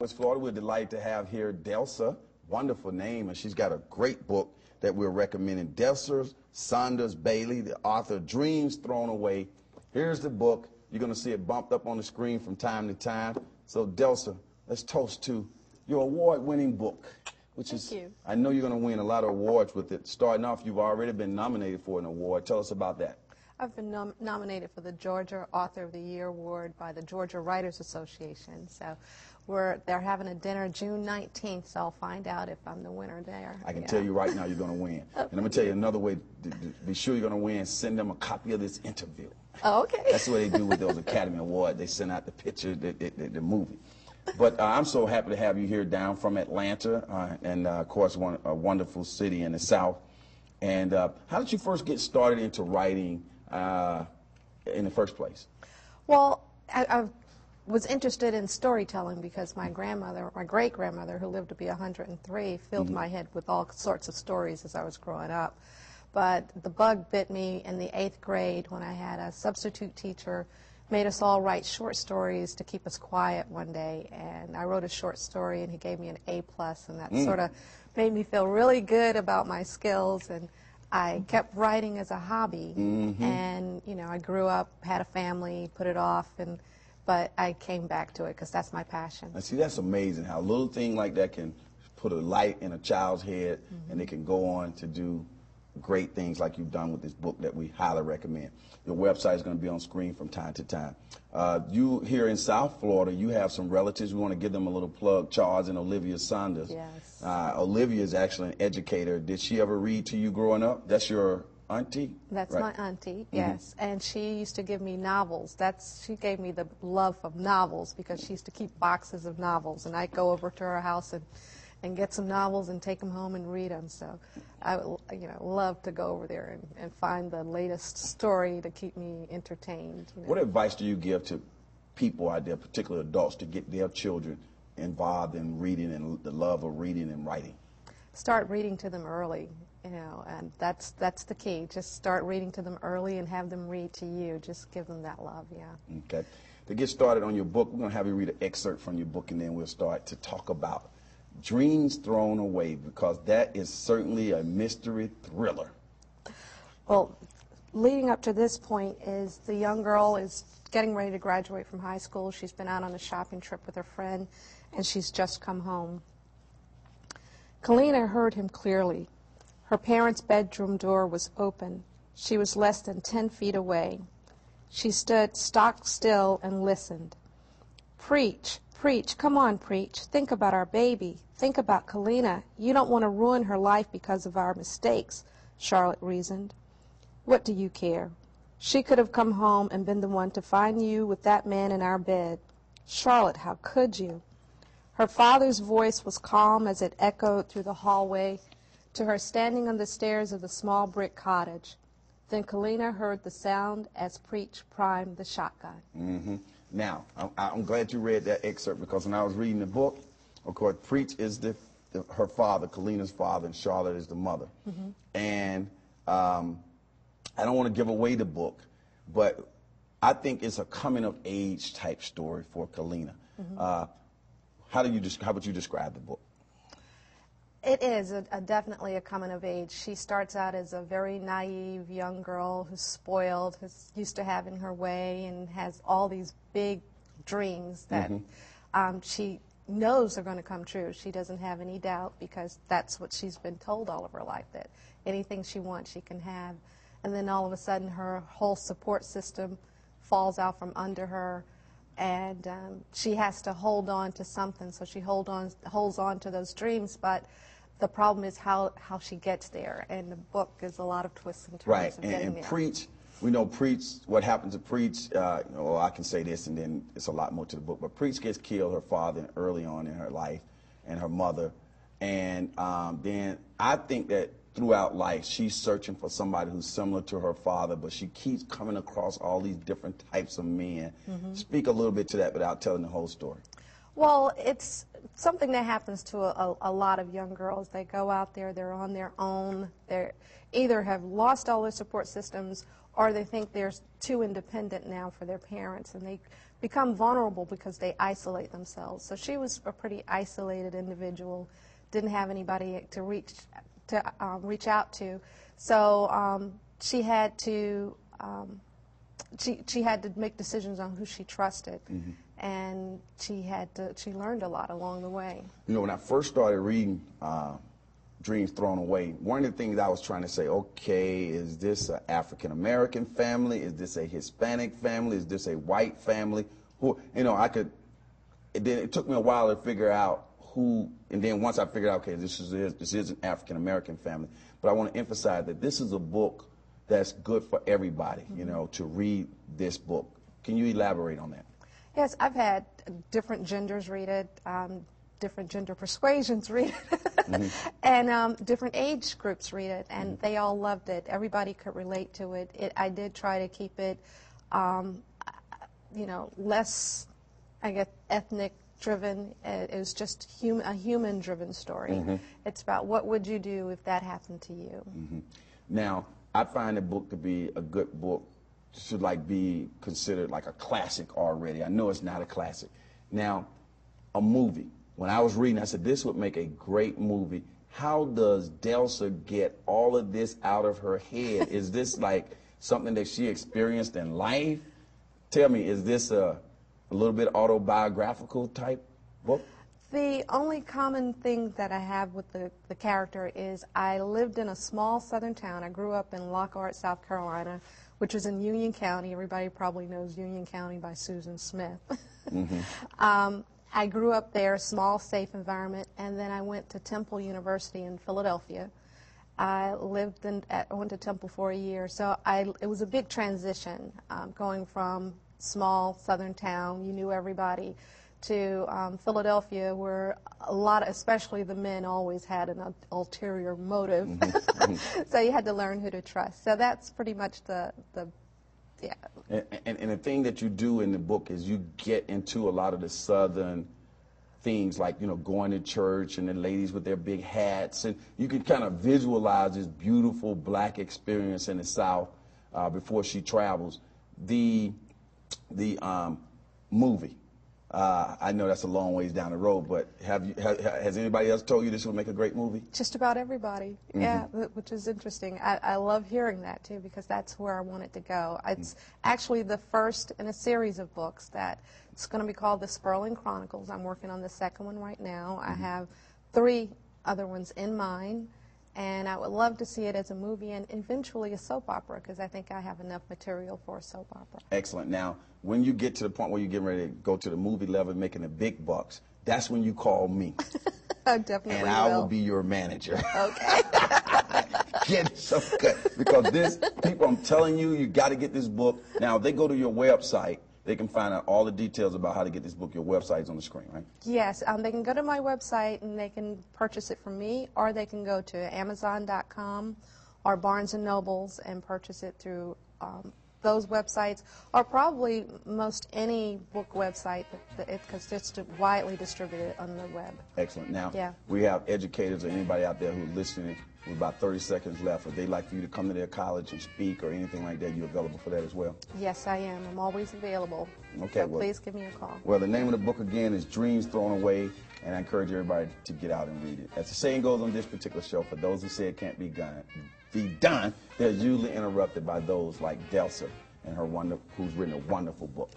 West Florida, we're delighted to have here Delsa, wonderful name, and she's got a great book that we're recommending. Delsa Saunders Bailey, the author of Dreams Thrown Away. Here's the book. You're going to see it bumped up on the screen from time to time. So Delsa, let's toast to your award-winning book, which Thank is, you. I know you're going to win a lot of awards with it. Starting off, you've already been nominated for an award. Tell us about that. I've been nominated for the Georgia Author of the Year Award by the Georgia Writers Association. So they're having a dinner June 19th, so I'll find out if I'm the winner there. I can tell you right now you're going to win. And I'm going to tell you another way to be sure you're going to win. Send them a copy of this interview. Oh, okay. That's what they do with those Academy Awards. They send out the picture, the movie. But I'm so happy to have you here down from Atlanta, and of course, a wonderful city in the South. And how did you first get started into writing in the first place? Well, I was interested in storytelling because my grandmother, my great-grandmother, who lived to be 103, filled my head with all sorts of stories as I was growing up. But the bug bit me in the 8th grade when I had a substitute teacher made us all write short stories to keep us quiet one day, and I wrote a short story and he gave me an A+, and that sort of made me feel really good about my skills, and I kept writing as a hobby, and you know, I grew up, had a family, put it off, but I came back to it because that's my passion. And see, that's amazing how a little thing like that can put a light in a child's head, and they can go on to do great things like you've done with this book that we highly recommend. Your website is going to be on screen from time to time. You here in South Florida, you have some relatives. We want to give them a little plug, Charles and Olivia Saunders. Yes. Olivia is actually an educator. Did she ever read to you growing up? That's your auntie? That's right? my auntie, yes. And she used to give me novels. She gave me the love of novels because she used to keep boxes of novels. And I'd go over to her house and get some novels and take them home and read them. So I would, love to go over there and find the latest story to keep me entertained. What advice do you give to people out there, particularly adults, to get their children involved in reading and the love of reading and writing? Start reading to them early, and that's the key. Just start reading to them early and have them read to you. Just give them that love, yeah. Okay. To get started on your book, we're going to have you read an excerpt from your book, and then we'll start to talk about Dreams Thrown Away, because that is certainly a mystery thriller. Well, leading up to this point is the young girl is getting ready to graduate from high school. She's been out on a shopping trip with her friend, and she's just come home. Kalina heard him clearly. Her parents' bedroom door was open. She was less than 10 feet away. She stood stock still and listened. Preach, preach, come on, preach. Think about our baby. Think about Kalina. You don't want to ruin her life because of our mistakes, Charlotte reasoned. What do you care? She could have come home and been the one to find you with that man in our bed. Charlotte, how could you? Her father's voice was calm as it echoed through the hallway to her standing on the stairs of the small brick cottage. Then Kalina heard the sound as Preach primed the shotgun. Now, I'm glad you read that excerpt, because when I was reading the book, of course, Preach is her father, Kalina's father, and Charlotte is the mother. And I don't want to give away the book, but I think it's a coming-of-age type story for Kalina. How would you describe the book? It is definitely a coming of age. She starts out as a very naive young girl who's spoiled, who's used to having her way, and has all these big dreams that she knows are going to come true. She doesn't have any doubt, because that's what she's been told all of her life, that anything she wants she can have. And then all of a sudden her whole support system falls out from under her, and she has to hold on to something. So she holds on to those dreams, but the problem is how she gets there, and the book is a lot of twists and turns. Right, of getting and there. Preach, we know Preach, what happened to Preach, well, I can say this and then it's a lot more to the book, but Preach gets killed, her father, early on in her life, and her mother, and then I think that throughout life she's searching for somebody who's similar to her father, but she keeps coming across all these different types of men. Speak a little bit to that without telling the whole story. Well, it's something that happens to a lot of young girls. They go out there, they're on their own, they either have lost all their support systems, or they think they're too independent now for their parents, and they become vulnerable because they isolate themselves. So she was a pretty isolated individual, didn't have anybody to reach out to. So she had to make decisions on who she trusted, and she learned a lot along the way. You know, when I first started reading Dreams Thrown Away, one of the things I was trying to say, okay, is this an African-American family? Is this a Hispanic family? Is this a white family? Who, you know, then it took me a while to figure out who, and then once I figured out, okay, this is an African-American family. But I want to emphasize that this is a book that's good for everybody, you know, to read this book. Can you elaborate on that? Yes, I've had different genders read it, different gender persuasions read it, and different age groups read it, and they all loved it. Everybody could relate to it. I did try to keep it, you know, less, I guess, ethnic-driven. It was just a human-driven story. It's about what would you do if that happened to you. Now, I find the book to be a good book, should like be considered like a classic already. I know it's not a classic. Now, a movie. When I was reading, I said, this would make a great movie. How does Delsa get all of this out of her head? Is this like something that she experienced in life? Tell me, is this a little bit autobiographical type book? The only common thing that I have with the character is I lived in a small southern town. I grew up in Lockhart, South Carolina, which is in Union County. Everybody probably knows Union County by Susan Smith. I grew up there, small, safe environment, and then I went to Temple University in Philadelphia. I went to Temple for a year, so it was a big transition, going from small southern town, you knew everybody, to Philadelphia, where a lot, especially the men, always had an ulterior motive. So you had to learn who to trust. So that's pretty much yeah. And the thing that you do in the book is you get into a lot of the southern things, like, you know, going to church and the ladies with their big hats, and you can kind of visualize this beautiful black experience in the South before she travels. The movie. I know that's a long ways down the road, but has anybody else told you this would make a great movie? Just about everybody, yeah, which is interesting. I love hearing that, too, because that's where I want it to go. It's actually the first in a series of books that it's going to be called The Sperling Chronicles. I'm working on the second one right now. I have 3 other ones in mind, and I would love to see it as a movie and eventually a soap opera, because I think I have enough material for a soap opera. Excellent. Now, when you get to the point where you're getting ready to go to the movie level, making the big bucks, that's when you call me. I definitely and I will be your manager. Okay. Get it so good. Because people, I'm telling you, you got to get this book. Now, if they go to your website, they can find out all the details about how to get this book. Your website's on the screen, right? Yes, they can go to my website and they can purchase it from me, or they can go to Amazon.com or Barnes & Nobles and purchase it through those websites, or probably most any book website, because it's widely distributed on the web. Excellent. Now, we have educators or anybody out there who's listening with about 30 seconds left. If they'd like for you to come to their college and speak or anything like that, you're available for that as well? Yes, I am. I'm always available. Okay, so please give me a call. Well, the name of the book again is Dreams Thrown Away, and I encourage everybody to get out and read it. As the saying goes on this particular show, for those who say it can't be done, they're usually interrupted by those like Delsa and her who's written a wonderful book.